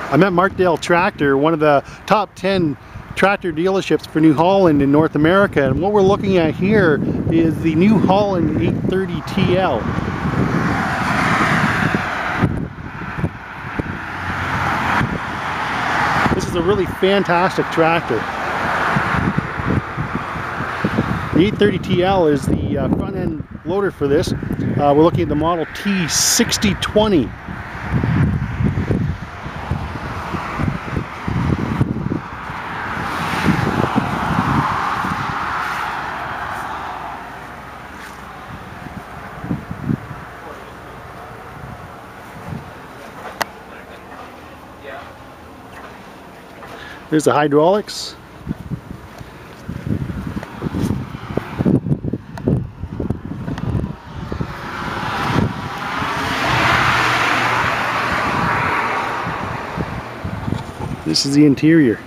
I'm at Markdale Tractor, one of the top 10 tractor dealerships for New Holland in North America, and what we're looking at here is the New Holland 830 TL. This is a really fantastic tractor. The 830 TL is the front end loader for this. We're looking at the model T6020. There's the hydraulics. This is the interior.